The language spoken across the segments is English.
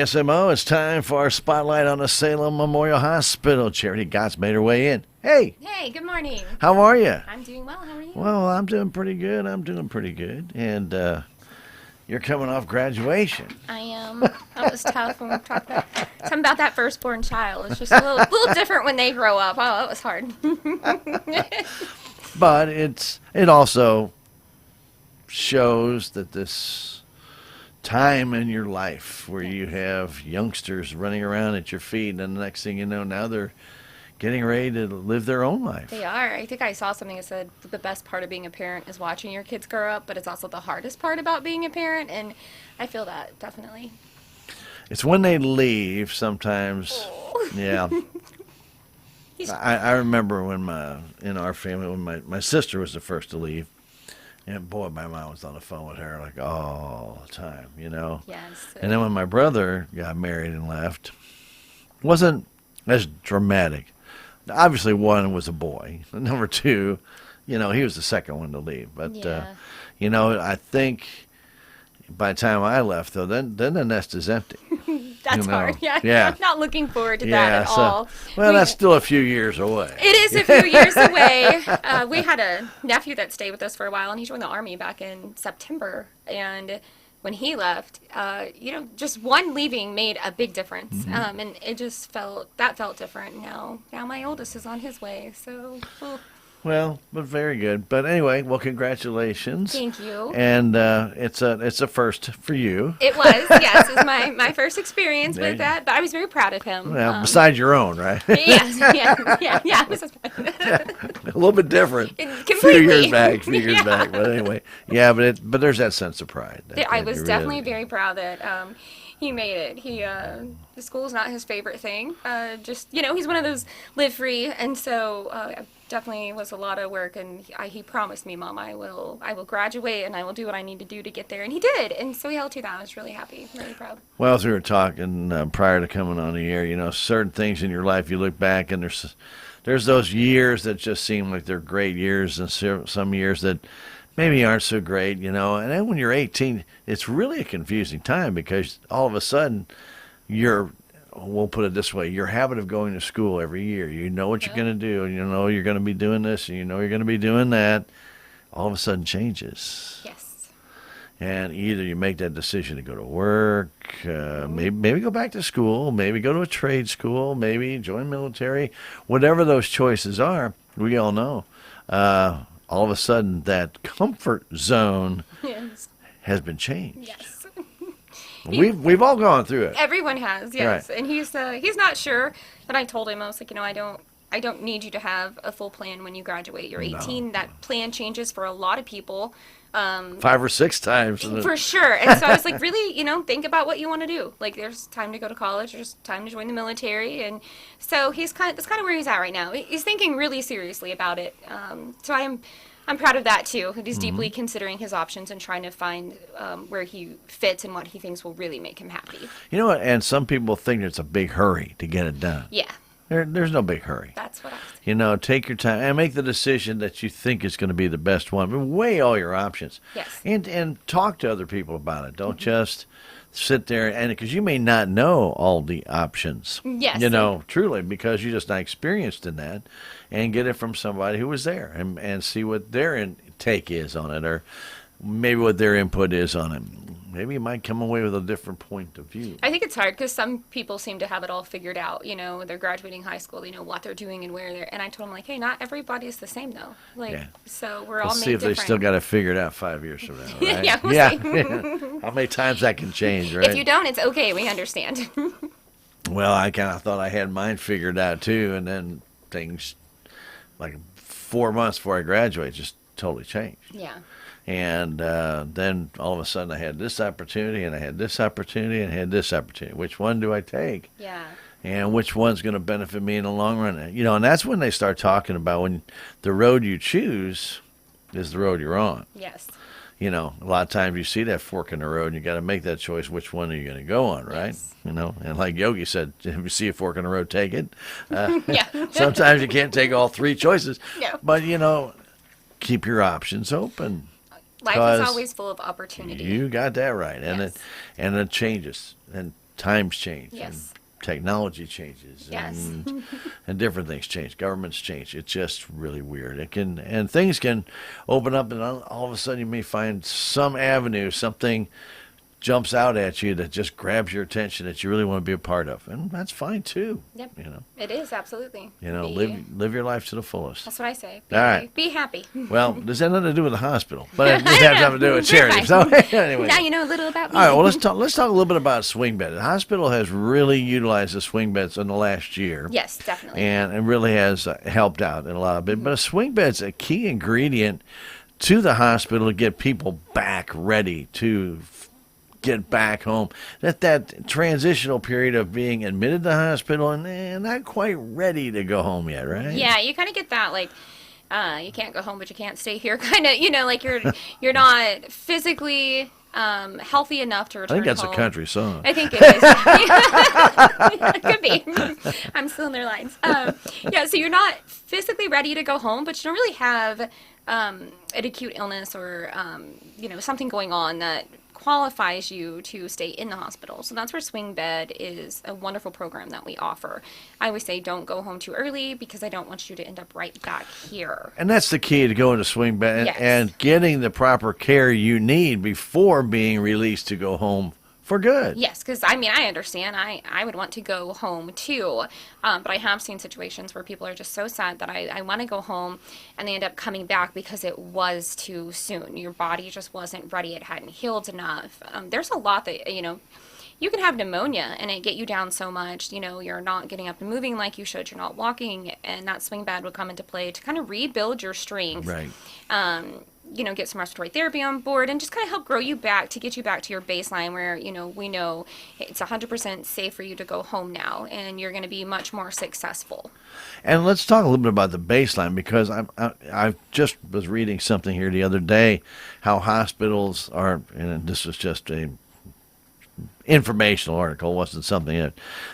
SMO, it's time for our spotlight on the Salem Memorial Hospital. Charity Gott's made her way in. Hey, Hey, good morning. how are you? I'm doing well. How are you? Well, I'm doing pretty good. And you're coming off graduation. I am. That was tough when we talked about something about that firstborn child. It's just a little different when they grow up. Oh, that was hard. But it also shows that this time in your life where you have youngsters running around at your feet, and the next thing you know, now they're getting ready to live their own life. They are. I think I saw something that said the best part of being a parent is watching your kids grow up, but it's also the hardest part about being a parent, and I feel that, definitely. It's when they leave sometimes. Oh. Yeah. I remember when in our family, when my sister was the first to leave, and boy, my mom was on the phone with her like all the time, Yes. And then when my brother got married and left, wasn't as dramatic. Obviously, one was a boy. Number two, he was the second one to leave. But Yeah. I think by the time I left, though, then the nest is empty. That's hard. Yeah. Yeah. I'm not looking forward to that at all. Well, that's still a few years away. It is a few years away. We had a nephew that stayed with us for a while, and he joined the Army back in September. And when he left, just one leaving made a big difference. Mm-hmm. And it just felt different. Now my oldest is on his way. So, Well, but very good. But anyway, well, congratulations. thank you. And it's a first for you. It was, yes, it was my first experience with that, but I was very proud of him. Well, besides your own, right? Yes, yeah. This is A little bit different. Completely. Few years back. But anyway, yeah, but there's that sense of pride. I was definitely very proud that he made it. The school is not his favorite thing. He's one of those live free, and so it definitely was a lot of work. And he promised me, Mom, I will graduate and I will do what I need to do to get there, and he did. And so he held to that. I was really happy, really proud. Well, as we were talking prior to coming on the air, certain things in your life you look back and there's those years that just seem like they're great years, and some years that maybe aren't so great, And then when you're 18, it's really a confusing time because all of a sudden we'll put it this way, your habit of going to school every year, you know what you're going to do, and you're going to be doing this, and you're going to be doing that, all of a sudden changes. Yes. And either you make that decision to go to work, maybe go back to school, maybe go to a trade school, maybe join military, whatever those choices are, we all know. All of a sudden, that comfort zone has been changed. Yes. We've all gone through it. Everyone has, yes. Right. And he's not sure. And I told him, I was like, I don't need you to have a full plan when you graduate. You're 18. No. That plan changes for a lot of people. 5 or 6 times. For sure. And so I was like, really, think about what you want to do. Like, there's time to go to college. There's time to join the military. And so that's kind of where he's at right now. He's thinking really seriously about it. So I'm proud of that too. He's deeply considering his options and trying to find where he fits and what he thinks will really make him happy. You know what? And some people think it's a big hurry to get it done. Yeah. There's no big hurry. That's what I was thinking. Take your time and make the decision that you think is going to be the best one. But weigh all your options. Yes. And talk to other people about it. Don't just sit there because you may not know all the options. Yes. Truly, because you're just not experienced in that, and get it from somebody who was there and see what their take is on it, or maybe what their input is on it. Maybe you might come away with a different point of view. I think it's hard because some people seem to have it all figured out. They're graduating high school, they know what they're doing and where they're. And I told them, like, hey, not everybody is the same though. So we're all made see if different. they still got it figured out 5 years from now. Right? Yeah, we'll see. How many times that can change, right? If you don't, it's okay. We understand. Well, I kind of thought I had mine figured out too, and then things like 4 months before I graduated just totally changed. Yeah. And then all of a sudden I had this opportunity, and I had this opportunity, and I had this opportunity. Which one do I take? Yeah. And which one's going to benefit me in the long run? And that's when they start talking about when the road you choose is the road you're on. Yes. A lot of times you see that fork in the road, and you got to make that choice. Which one are you going to go on, right? Yes. And like Yogi said, if you see a fork in the road, take it. Yeah. Sometimes you can't take all 3 choices. No. But, keep your options open. Life is always full of opportunity. You got that right. And Yes. it changes. And times change. Yes. And technology changes. Yes. And different things change. Governments change. It's just really weird. And things can open up, and all of a sudden you may find some avenue, something jumps out at you that just grabs your attention that you really want to be a part of, and that's fine too. Yep. You know, It is, absolutely. live your life to the fullest. That's what I say. All right. Be happy. Well, this had nothing to do with the hospital, but it does have something to do with charity. So anyway, Now you know a little about me. all right. Well, let's talk a little bit about swing bed. The hospital has really utilized the swing beds in the last year. Yes, definitely. And it really has helped out in a lot of it. But a swing bed's a key ingredient to the hospital to get people back ready to get back home. That transitional period of being admitted to the hospital and not quite ready to go home yet, right? Yeah, you kind of get that, like, you can't go home, but you can't stay here, kind of, like you're not physically healthy enough to return I think that's home. a country song. I think it is. It could be. I'm still in their lines. Yeah, so you're not physically ready to go home, but you don't really have an acute illness or something going on that qualifies you to stay in the hospital. So that's where Swing Bed is a wonderful program that we offer. I always say don't go home too early because I don't want you to end up right back here. And that's the key to going to swing bed Yes. and getting the proper care you need before being released to go home for good. Yes, because I understand. I would want to go home too. But I have seen situations where people are just so sad that I want to go home and they end up coming back because it was too soon. Your body just wasn't ready. It hadn't healed enough. There's a lot that, you can have pneumonia and it get you down so much, you're not getting up and moving like you should, you're not walking, and that swing bed would come into play to kind of rebuild your strength. Right. Get some respiratory therapy on board and just kind of help grow you back to get you back to your baseline where, we know it's 100% safe for you to go home now and you're going to be much more successful. And let's talk a little bit about the baseline, because I just was reading something here the other day, how hospitals are, and this is just a informational article, wasn't something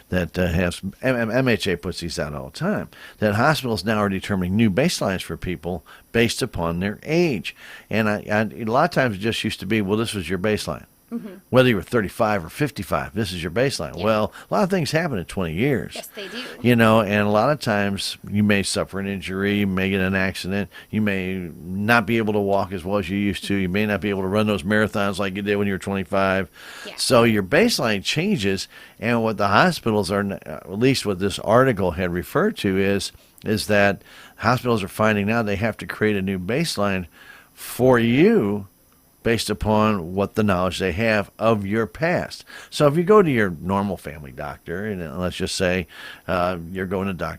that has MHA puts these out all the time, that hospitals now are determining new baselines for people based upon their age. And a lot of times it just used to be, well, this was your baseline. Mm-hmm. Whether you were 35 or 55, this is your baseline. Yeah. Well, a lot of things happen in 20 years. Yes, they do. And a lot of times you may suffer an injury, you may get an accident, you may not be able to walk as well as you used to, you may not be able to run those marathons like you did when you were 25. Yeah. So your baseline changes, and what the hospitals are, at least what this article had referred to, is that hospitals are finding now they have to create a new baseline for you based upon what the knowledge they have of your past. So if you go to your normal family doctor, and let's just say you're going to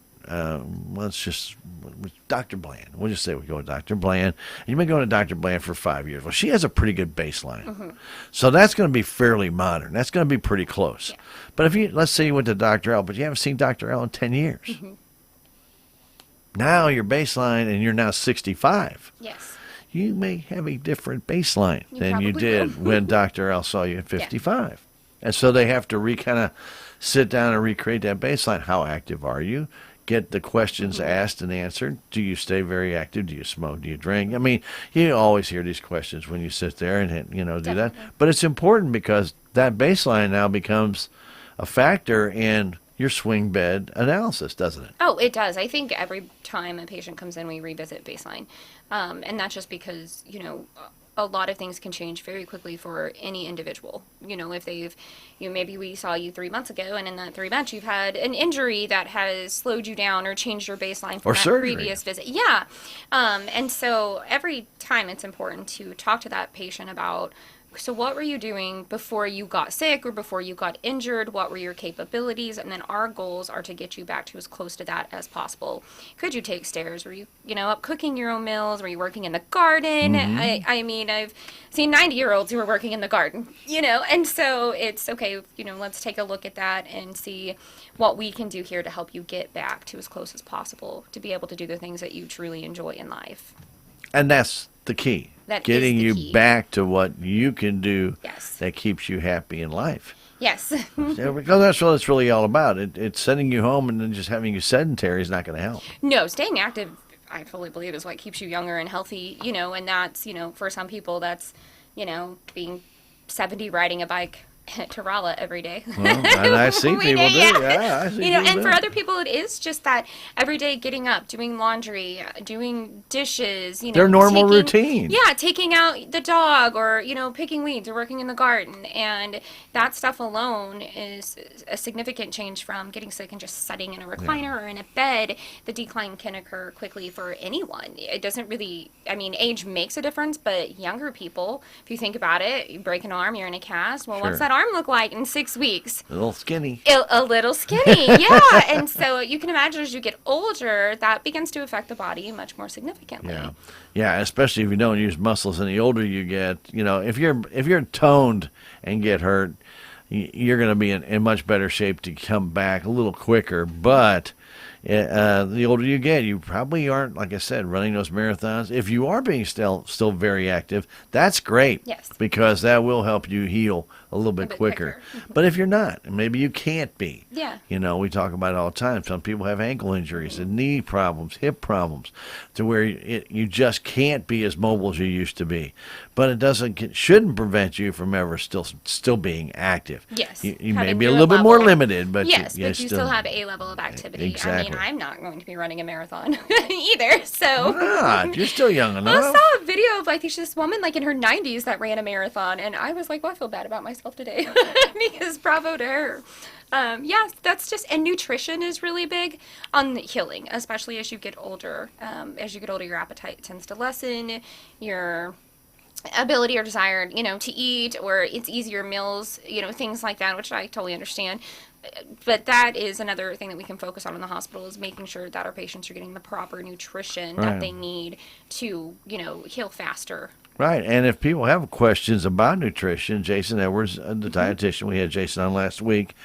Dr. Bland. We'll just say we go to Dr. Bland. And you've been going to Dr. Bland for 5 years. Well, she has a pretty good baseline. Mm-hmm. So that's going to be fairly modern. That's going to be pretty close. Yeah. But let's say you went to Dr. L, but you haven't seen Dr. L in 10 years. Mm-hmm. Now your baseline, and you're now 65. Yes. You may have a different baseline than you did when Dr. L saw you at 55. Yeah. And so they have to kind of sit down and recreate that baseline. How active are you? Get the questions asked and answered. Do you stay very active? Do you smoke? Do you drink? I mean, you always hear these questions when you sit there and, do that. But it's important because that baseline now becomes a factor in your swing bed analysis, doesn't it? Oh, it does. I think every time a patient comes in, we revisit baseline. And that's just because, a lot of things can change very quickly for any individual. If maybe we saw you 3 months ago, and in that 3 months you've had an injury that has slowed you down or changed your baseline from that surgery. Previous visit. Yeah. And so every time it's important to talk to that patient about, so what were you doing before you got sick or before you got injured? What were your capabilities? And then our goals are to get you back to as close to that as possible. Could you take stairs? Were you, up cooking your own meals? Were you working in the garden? Mm-hmm. I've seen 90-year-olds who are working in the garden, and so it's okay, let's take a look at that and see what we can do here to help you get back to as close as possible to be able to do the things that you truly enjoy in life. And that's the key. Getting you back to what you can do that keeps you happy in life. Yes. Because that's what it's really all about. It's sending you home, and then just having you sedentary is not going to help. No, staying active, I fully believe, is what keeps you younger and healthy, and that's, for some people, that's, being 70 riding a bike Tarala every day. Well, and I see We people know, do. yeah. Yeah, I see You know, people and for do. other people, it is just that every day getting up, doing laundry, doing dishes, Their normal taking, routine. yeah, taking out the dog or, picking weeds or working in the garden. And that stuff alone is a significant change from getting sick and just sitting in a recliner or in a bed. The decline can occur quickly for anyone. It doesn't really, I mean, age makes a difference, but younger people, if you think about it, you break an arm, you're in a cast. Well, what's Sure. that arm look like in 6 weeks? A little skinny. A little skinny, yeah. And so you can imagine as you get older, that begins to affect the body much more significantly. Yeah, yeah. Especially if you don't use muscles, and the older you get, if you're toned and get hurt, you're going to be in much better shape to come back a little quicker. But the older you get, you probably aren't, like I said, running those marathons. If you are being still very active, that's great. Yes. Because that will help you heal a little bit quicker. But if you're not, and maybe you can't be. Yeah. We talk about it all the time. Some people have ankle injuries and knee problems, hip problems, to where you just can't be as mobile as you used to be. But it shouldn't prevent you from ever still being active. Yes. You may Having be a your little bit more level. limited, but Yes, you but you still have a level of activity. Exactly. I mean, I'm not going to be running a marathon either, so. Why not? You're still young I enough. saw a video of, I think, this woman, in her 90s that ran a marathon, and I was like, well, I feel bad about myself today, because bravo to her. Yeah, that's just, and nutrition is really big on the healing, especially as you get older. As you get older, your appetite tends to lessen, your ability or desire, to eat, or it's easier meals, things like that, which I totally understand. But that is another thing that we can focus on in the hospital, is making sure that our patients are getting the proper nutrition that they need to, heal faster. Right, and if people have questions about nutrition, Jason Edwards, the dietitian, we had Jason on last week,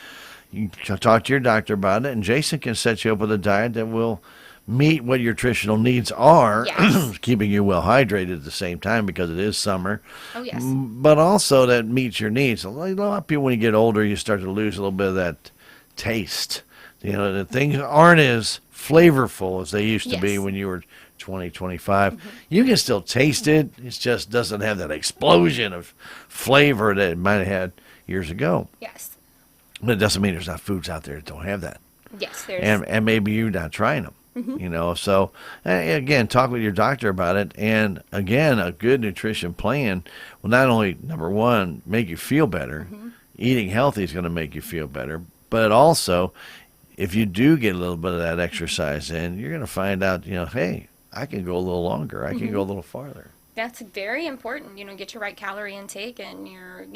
you can talk to your doctor about it, and Jason can set you up with a diet that will meet what your nutritional needs are, Yes. keeping you well hydrated at the same time because it is summer. Oh, yes. But also that meets your needs. A lot of people, when you get older, you start to lose a little bit of that taste. The things aren't as flavorful as they used to be Yes. when you were 20, 25. You can still taste it. It just doesn't have that explosion of flavor that it might have had years ago. Yes. But it doesn't mean there's not foods out there that don't have that. Yes, there's. And maybe you're not trying them. So again, talk with your doctor about it. And again, a good nutrition plan will not only, number one, make you feel better. Eating healthy is going to make you feel better. But also, if you do get a little bit of that exercise in, you're going to find out, hey, I can go a little longer. I can go a little farther. That's very important. Get your right calorie intake and your,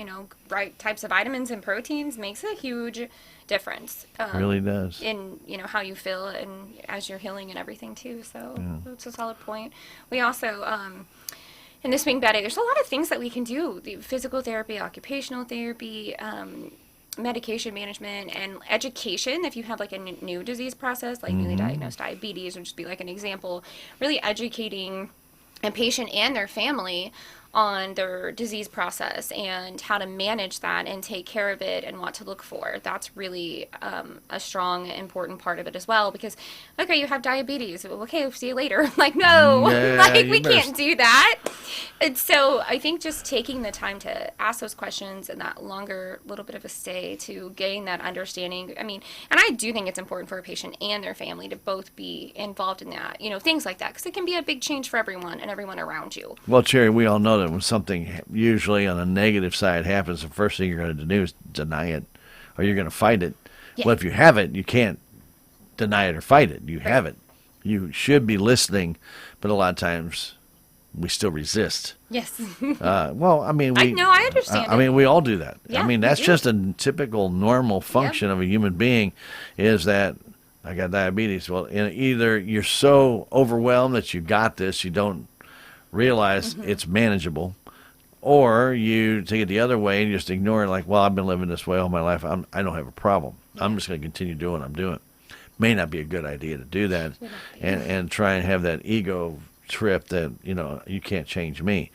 right types of vitamins and proteins makes a huge difference. Really does. In, how you feel and as you're healing and everything too. So that's a solid point. We also, in this being bad, there's a lot of things that we can do. The physical therapy, occupational therapy, medication management, and education. If you have a new disease process, like newly diagnosed diabetes, would just be an example, really educating a patient and their family on their disease process and how to manage that and take care of it and what to look for. That's really a strong, important part of it as well, because, okay, you have diabetes. Okay, we'll see you later. No, Yeah, we can't do that. And so I think just taking the time to ask those questions and that longer little bit of a stay to gain that understanding. I mean, and I do think it's important for a patient and their family to both be involved in that, things like that, because it can be a big change for everyone and everyone around you. Well, Cherry, we all know that when something usually on a negative side happens, the first thing you're going to do is deny it, or you're going to fight it. Yeah. Well, if you have it, you can't deny it or fight it. You have it. You should be listening, but a lot of times we still resist. Yes. Well, I mean, I understand. I mean, we all do that. Yeah, I mean, we that's do. just a typical normal function of a human being, is that I got diabetes. Well, either you're so overwhelmed that you got this, you don't realize it's manageable, or you take it the other way and just ignore it, like, well, I've been living this way all my life. I don't have a problem. I'm just going to continue doing what I'm doing. May not be a good idea to do that and try and have that ego trip that, you can't change me.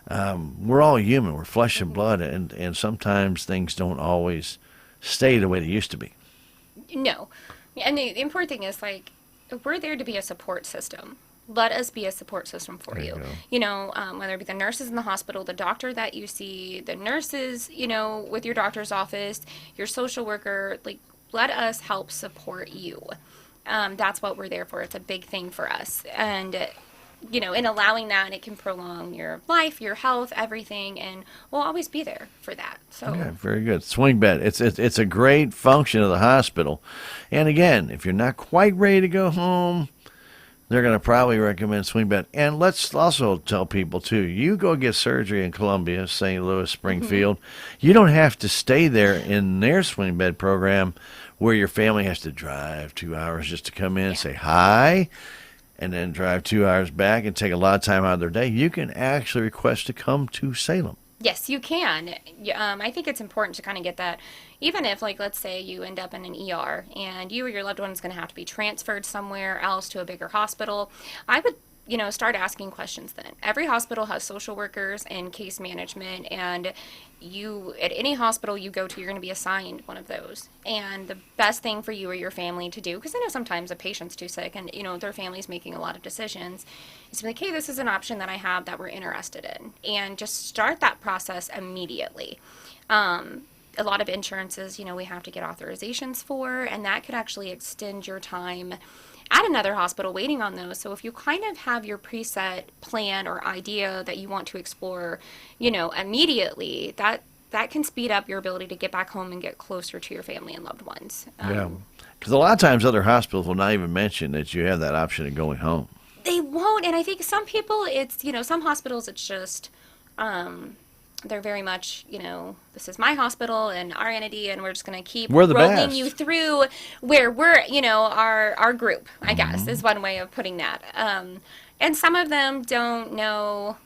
We're all human. We're flesh and blood, and sometimes things don't always stay the way they used to be. No. And the important thing is, we're there to be a support system. let us be a support system for There you you. go. You know, whether it be the nurses in the hospital, the doctor that you see, the nurses, you know, with your doctor's office, your social worker, like, let us help support you. That's what we're there for. It's a big thing for us. And, you know, in allowing that, it can prolong your life, your health, everything, and we'll always be there for that. So, Yeah, very good. Swing bed. It's a great function of the hospital. And again, if you're not quite ready to go home, they're going to probably recommend swing bed. And let's also tell people, too, you go get surgery in Columbia, St. Louis, Springfield. You don't have to stay there in their swing bed program where your family has to drive 2 hours just to come in and say hi and then drive 2 hours back and take a lot of time out of their day. You can actually request to come to Salem. yes, you can. I think it's important to kind of get that, even if, like, let's say you end up in an ER and you or your loved one is going to have to be transferred somewhere else to a bigger hospital. I would, you know, start asking questions then. Every hospital has social workers and case management, and you, at any hospital you go to, you're going to be assigned one of those. And the best thing for you or your family to do, because I know sometimes a patient's too sick and, you know, their family's making a lot of decisions, is to be like, hey, this is an option that I have that we're interested in. And just start that process immediately. A lot of insurances, you know, we have to get authorizations for, and that could actually extend your time at another hospital waiting on those. So if you kind of have your preset plan or idea that you want to explore, you know, immediately, that can speed up your ability to get back home and get closer to your family and loved ones. Yeah. Because a lot of times other hospitals will not even mention that you have that option of going home. They won't, and I think some people, it's, you know, some hospitals, it's just, they're very much, you know, this is my hospital and our entity, and we're just going to keep We're the rolling best. you through where we're, you know, our group, I guess, is one way of putting that. And some of them don't know,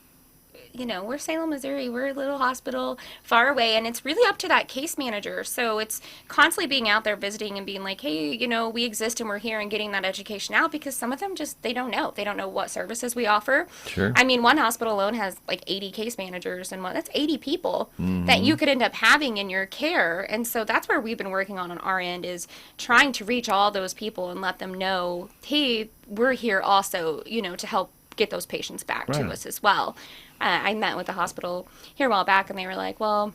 you know, we're Salem, Missouri, we're a little hospital far away, and it's really up to that case manager. So it's constantly being out there visiting and being like, hey, you know, we exist and we're here, and getting that education out, because some of them just, they don't know. They don't know what services we offer. Sure. I mean, one hospital alone has like 80 case managers, and that's 80 people that you could end up having in your care. And so that's where we've been working on our end, is trying to reach all those people and let them know, hey, we're here also, you know, to help get those patients back to us as well. I met with the hospital here a while back, and they were like, well,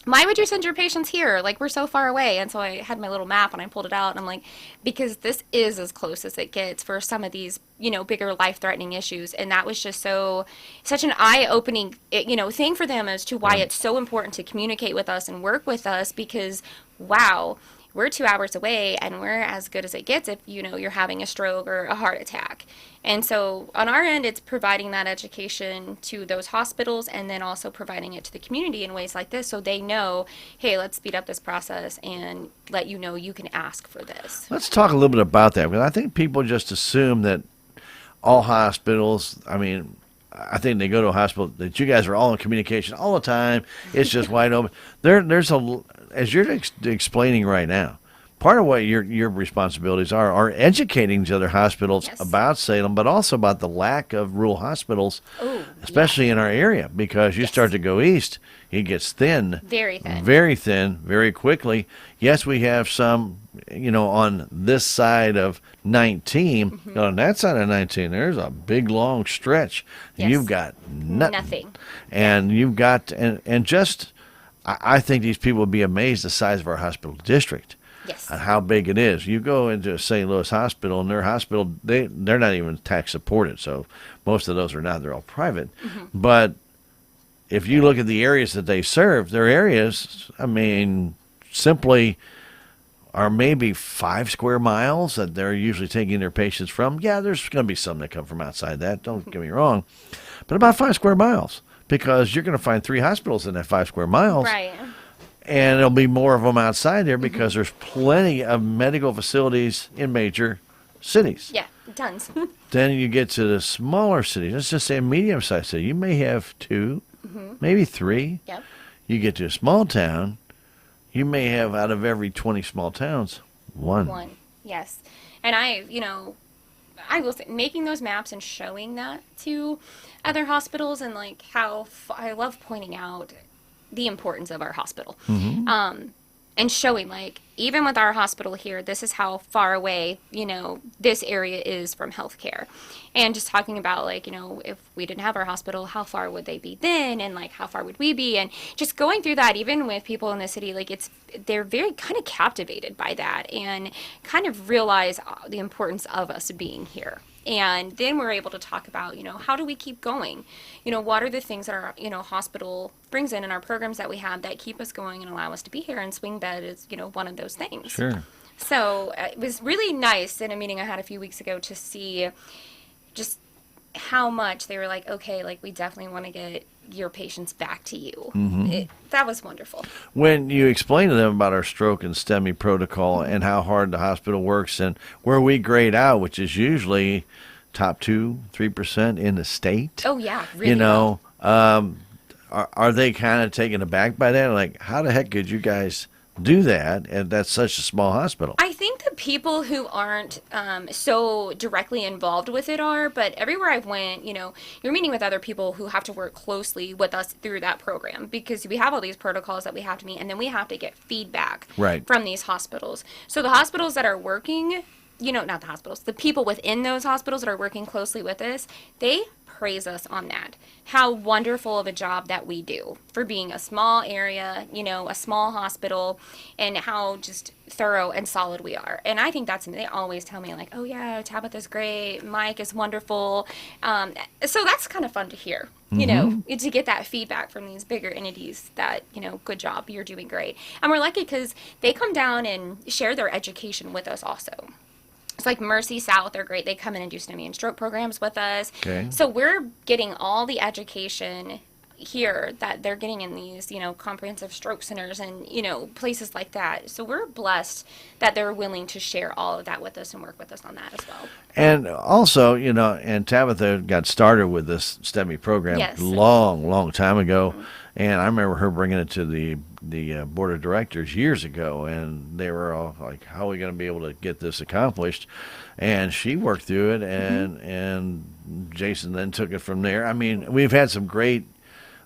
why would you send your patients here? Like, we're so far away. And so I had my little map and I pulled it out, and I'm like, because this is as close as it gets for some of these, you know, bigger life-threatening issues. And that was just such an eye-opening, you know, thing for them as to why it's so important to communicate with us and work with us, because, wow, we're 2 hours away and we're as good as it gets if, you know, you're having a stroke or a heart attack. And so on our end, it's providing that education to those hospitals, and then also providing it to the community in ways like this, so they know, hey, let's speed up this process and let you know you can ask for this. Let's talk a little bit about that, because I think people just assume that all hospitals, I mean, I think they go to a hospital that you guys are all in communication all the time. It's just wide open. There's as you're explaining right now, part of what your responsibilities are educating these other hospitals about Salem, but also about the lack of rural hospitals, especially in our area, because you start to go east, it gets thin. Very thin. Very thin, very quickly. Yes, we have some, you know, on this side of 19. On that side of 19, there's a big, long stretch. Yes. You've got Nothing. And you've got, and just, I think these people would be amazed the size of our hospital district. Yes. And how big it is. You go into a St. Louis hospital, and their hospital, they're not even tax supported, so most of those are not. They're all private. But if you look at the areas that they serve, their areas, I mean, simply are maybe 5 square miles that they're usually taking their patients from. Yeah, there's going to be some that come from outside that, don't get me wrong, but about 5 square miles, because you're going to find 3 hospitals in that 5 square miles. Right. And there'll be more of them outside there, because there's plenty of medical facilities in major cities. Yeah, tons. Then you get to the smaller cities. Let's just say a medium-sized city. You may have 2, maybe 3. Yep. You get to a small town, you may have, out of every 20 small towns, 1. One, yes. And I will say, making those maps and showing that to other hospitals, and like how I love pointing out the importance of our hospital. and showing like even with our hospital here, this is how far away this area is from healthcare, and just talking about like if we didn't have our hospital, how far would they be then, and like how far would we be, and just going through that even with people in the city, like they're very kind of captivated by that and kind of realize the importance of us being here. And then we're able to talk about, how do we keep going? What are the things that our, hospital brings in our programs that we have that keep us going and allow us to be here? And swing bed is, one of those things. Sure. So it was really nice in a meeting I had a few weeks ago to see just how much they were like, okay, like we definitely want to get your patients back to you. That was wonderful. When you explain to them about our stroke and STEMI protocol and how hard the hospital works and where we grade out, which is usually top 2-3% in the state. Oh yeah, really. Are they kind of taken aback by that? Like, how the heck could you guys do that? And that's such a small hospital. I think the people who aren't so directly involved with it are, but everywhere I've went, you're meeting with other people who have to work closely with us through that program, because we have all these protocols that we have to meet, and then we have to get feedback from these hospitals. So the hospitals that are working, not the hospitals, the people within those hospitals that are working closely with us, they praise us on that. How wonderful of a job that we do for being a small area, a small hospital, and how just thorough and solid we are. And I think they always tell me like, oh yeah, Tabitha's great, Mike is wonderful. So that's kind of fun to hear, to get that feedback from these bigger entities that, good job, you're doing great. And we're lucky because they come down and share their education with us also. It's like Mercy South, they're great. They come in and do STEMI and stroke programs with us. Okay. So we're getting all the education here that they're getting in these, comprehensive stroke centers and, places like that. So we're blessed that they're willing to share all of that with us and work with us on that as well. And also, and Tabitha got started with this STEMI program long time ago. And I remember her bringing it to the board of directors years ago, and they were all like, how are we going to be able to get this accomplished? And she worked through it, and Jason then took it from there. I mean, we've had some great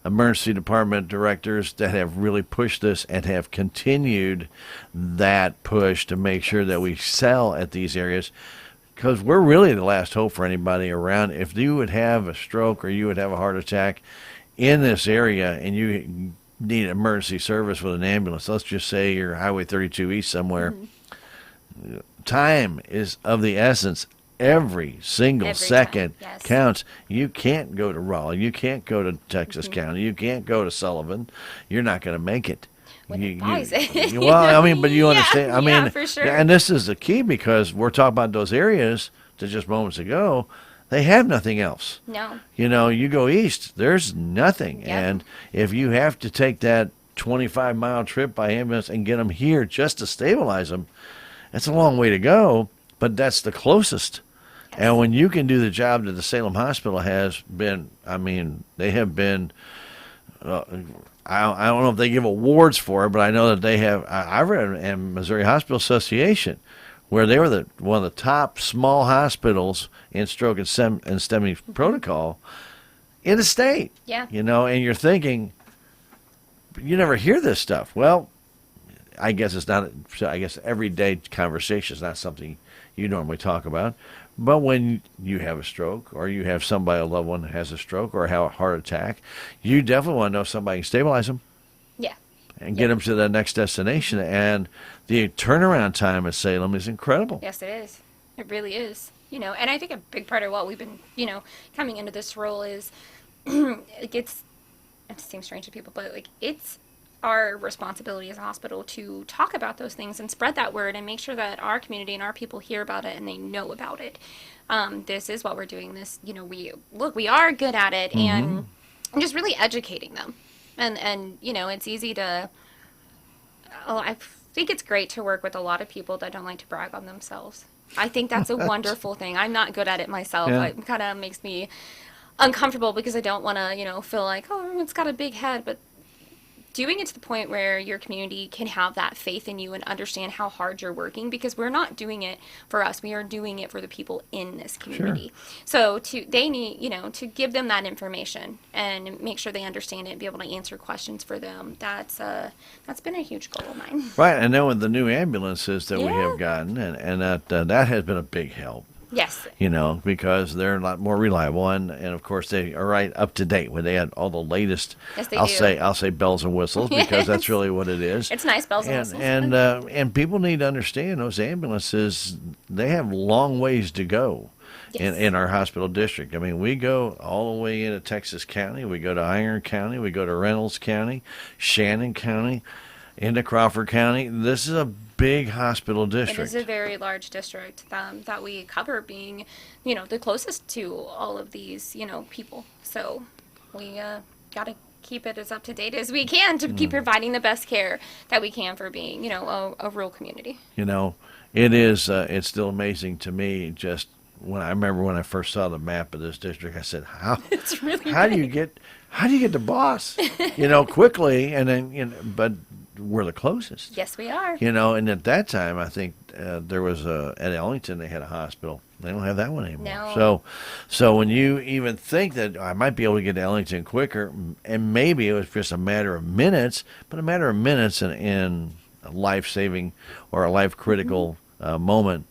emergency department directors that have really pushed this and have continued that push to make sure that we excel at these areas, because we're really the last hope for anybody around. If you would have a stroke or you would have a heart attack in this area and you need emergency service with an ambulance, let's just say you're Highway 32 East somewhere, time is of the essence. Every second counts. You can't go to Raleigh. You can't go to Texas County. You can't go to Sullivan. You're not going to make it. But you understand. I mean, for sure. And this is the key, because we're talking about those areas that just moments ago, they have nothing else. No. You go east, there's nothing. Yep. And if you have to take that 25-mile trip by ambulance and get them here just to stabilize them, that's a long way to go, but that's the closest. Yes. And when you can do the job that the Salem Hospital has been, I mean, they have been, I don't know if they give awards for it, but I know that they have. I read in Missouri Hospital Association where they were one of the top small hospitals in stroke and STEMI protocol in the state. Yeah. And you're thinking, you never hear this stuff. Well, I guess it's not. I guess everyday conversation is not something you normally talk about. But when you have a stroke, or you have somebody, a loved one has a stroke or have a heart attack, you definitely want to know if somebody can stabilize them. Yeah. And get them to the next destination. And the turnaround time at Salem is incredible. Yes, it is. It really is. And I think a big part of what we've been, coming into this role is, it seems strange to people, but it's our responsibility as a hospital to talk about those things and spread that word and make sure that our community and our people hear about it and they know about it. This is what we're doing. We are good at it, and just really educating them. And it's easy to, I think it's great to work with a lot of people that don't like to brag on themselves. I think that's a wonderful thing. I'm not good at it myself. Yeah. It kind of makes me uncomfortable because I don't want to, feel like, oh, everyone's got a big head, but doing it to the point where your community can have that faith in you and understand how hard you're working, because we're not doing it for us. We are doing it for the people in this community. So they need, to give them that information and make sure they understand it and be able to answer questions for them. That's been a huge goal of mine. Right, and then with the new ambulances that we Yeah. have gotten, and that has been a big help. Yes. Because they're a lot more reliable, and of course they are right up to date when they had all the latest. Yes, they I'll say bells and whistles, because that's really what it is. It's nice bells and whistles. And people need to understand those ambulances, they have long ways to go. Yes. In our hospital district. I mean, we go all the way into Texas County, we go to Iron County, we go to Reynolds County, Shannon County, into Crawford County. This is a big hospital district. It is a very large district that we cover, being, the closest to all of these, people. So we got to keep it as up to date as we can to keep providing the best care that we can for being, a rural community. It is. It's still amazing to me. Just when I first saw the map of this district, I said, "How? It's really how big. do you get the boss? Quickly?" And then, but we're the closest. Yes, we are. And at that time, I think there was at Ellington they had a hospital. They don't have that one anymore. No. So when you even think that I might be able to get to Ellington quicker, and maybe it was just a matter of minutes, but a matter of minutes in a life-saving or a life-critical moment,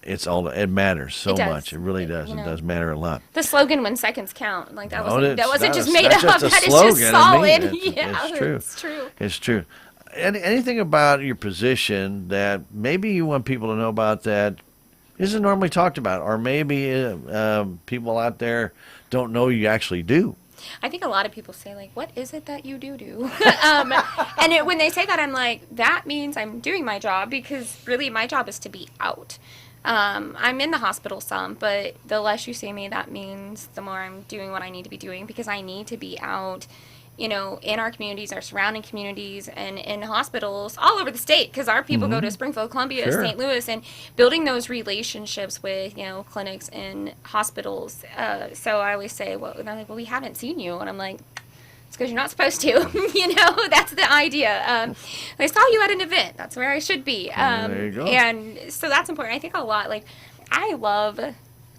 it matters so much. It really does. It does matter a lot. The slogan "When seconds count," like that wasn't just That's made not up. just a That is slogan. just solid. It's true. It's true. It's true. Anything about your position that maybe you want people to know about that isn't normally talked about, or maybe people out there don't know you actually do? I think a lot of people say, like, what is it that you do? When they say that, I'm like, that means I'm doing my job, because really my job is to be out. I'm in the hospital some, but the less you see me, that means the more I'm doing what I need to be doing, because I need to be out, in our communities, our surrounding communities, and in hospitals all over the state, because our people go to Springfield, Columbia, Sure. St. Louis, and building those relationships with, clinics and hospitals. So I always say, they're like, well, we haven't seen you. And I'm like, it's because you're not supposed to. That's the idea. I saw you at an event. That's where I should be. There you go. And so that's important. I think a lot, I love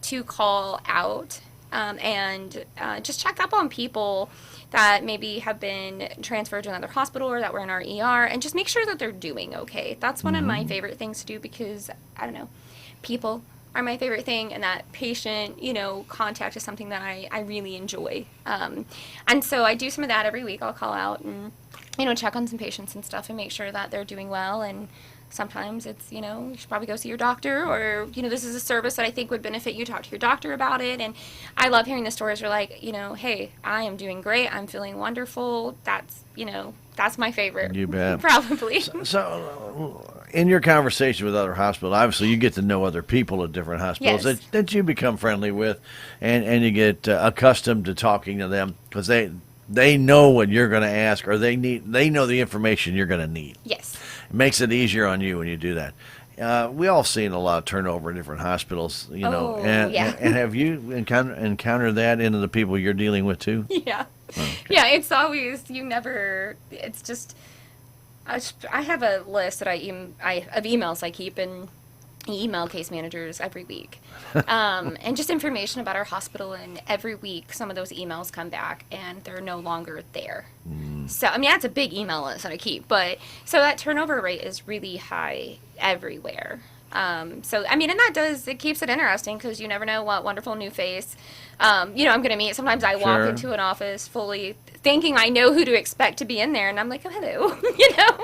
to call out and just check up on people that maybe have been transferred to another hospital or that were in our ER, and just make sure that they're doing okay. That's one of my favorite things to do, because, I don't know, people are my favorite thing, and that patient, contact is something that I really enjoy. And so I do some of that every week. I'll call out and, check on some patients and stuff and make sure that they're doing well. And sometimes it's, you should probably go see your doctor, or, this is a service that I think would benefit you. Talk to your doctor about it. And I love hearing the stories where, like, hey, I am doing great. I'm feeling wonderful. That's, that's my favorite. You bet. Probably. So, in your conversation with other hospitals, obviously you get to know other people at different hospitals Yes. that you become friendly with, and you get accustomed to talking to them, because they know what you're going to ask, or they know the information you're going to need. Yes. It makes it easier on you when you do that. We all seen a lot of turnover in different hospitals, Oh, and, yeah. and have you encountered that into the people you're dealing with too? Yeah. Okay. Yeah, it's always, it's just, I have a list that of emails I keep, and email case managers every week. And just information about our hospital, and every week some of those emails come back and they're no longer there. So, that's a big email list that I keep, but so that turnover rate is really high everywhere. And it keeps it interesting, because you never know what wonderful new face, I'm going to meet. Sometimes I walk Sure. into an office fully thinking I know who to expect to be in there, and I'm like, oh, hello,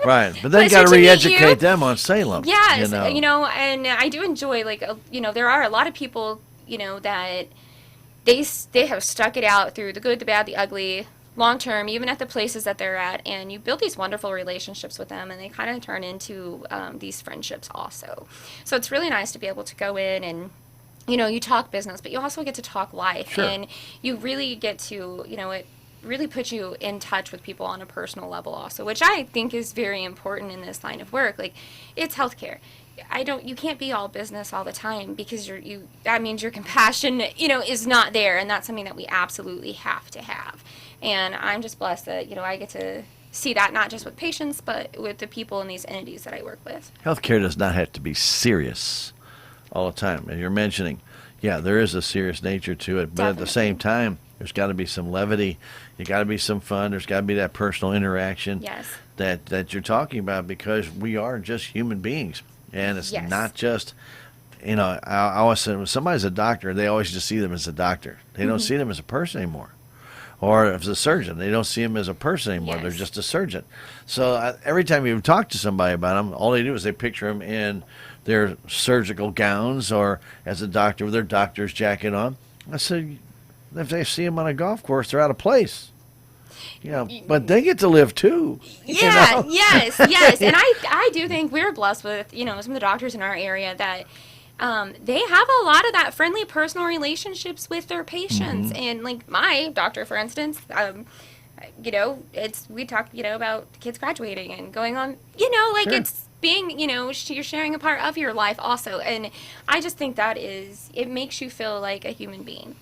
Right, but then you got Pleasure to to meet re-educate you. them on Salem. Yes, and I do enjoy, there are a lot of people, that they have stuck it out through the good, the bad, the ugly, long term, even at the places that they're at, and you build these wonderful relationships with them, and they kind of turn into these friendships also. So it's really nice to be able to go in and, you talk business, but you also get to talk life, Sure. and you really get to, it really puts you in touch with people on a personal level also, which I think is very important in this line of work. Like, it's healthcare. You can't be all business all the time, because that means your compassion, is not there, and that's something that we absolutely have to have. And I'm just blessed that, I get to see that not just with patients, but with the people in these entities that I work with. Healthcare does not have to be serious all the time. And you're mentioning, yeah, there is a serious nature to it, but at the same time, there's got to be some levity. You got to be some fun. There's got to be that personal interaction Yes. that you're talking about, because we are just human beings, and it's Yes. not just. I always say when somebody's a doctor, they always just see them as a doctor. They don't see them as a person anymore. Or if it's a surgeon, they don't see him as a person anymore. Yes. They're just a surgeon. So every time you talk to somebody about them, all they do is they picture them in their surgical gowns or as a doctor with their doctor's jacket on. I said, if they see him on a golf course, they're out of place. But they get to live too. Yeah, yes. And I do think we're blessed with, some of the doctors in our area that they have a lot of that friendly personal relationships with their patients. And like my doctor, for instance, we talk, about kids graduating and going on, Sure. it's being, you're sharing a part of your life also. And I just think it makes you feel like a human being.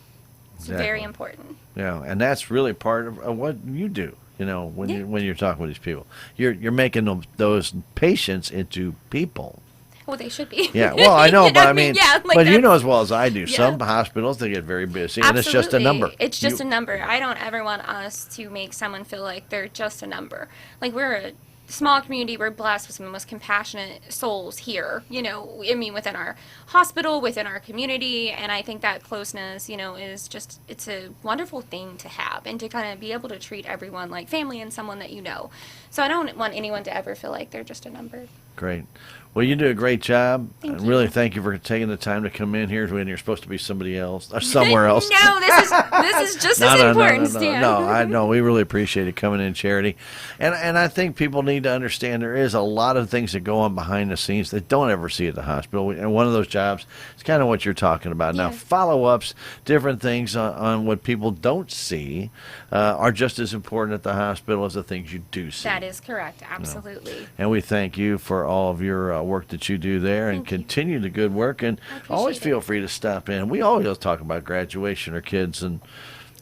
It's very important. Yeah, and that's really part of what you do. When you're talking with these people, you're making those patients into people. Well, they should be. Yeah, well, I know, but I mean, but you know as well as I do, Yeah. some hospitals, they get very busy, Absolutely. and it's just a number. It's just a number. I don't ever want us to make someone feel like they're just a number. Like, we're a small community. We're blessed with some of the most compassionate souls here, within our hospital, within our community. And I think that closeness, is just, it's a wonderful thing to have, and to kind of be able to treat everyone like family and someone that you know. So I don't want anyone to ever feel like they're just a number. Great. Well, you do a great job. Thank and you. really thank you for taking the time to come in here when you're supposed to be somebody else or somewhere else. No, this is just as important, Stan. No, I know. We really appreciate it coming in, Charity. And I think people need to understand there is a lot of things that go on behind the scenes that don't ever see at the hospital. And one of those jobs is kind of what you're talking about. Now, Yeah. follow-ups, different things on what people don't see are just as important at the hospital as the things you do see. That is correct. Absolutely. And we thank you for all of your work that you do there, and Thank you. continue the good work. And I appreciate always it. feel free to stop in. We always talk about graduation or kids and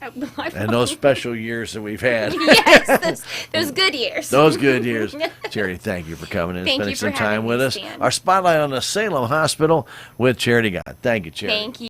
And those special years that we've had. Yes, those good years. Those good years. Charity, thank you for coming in and Thank spending you for some time having with me, us. Stan. Our spotlight on the Salem Hospital with Charity Gott. Thank you, Charity. Thank you.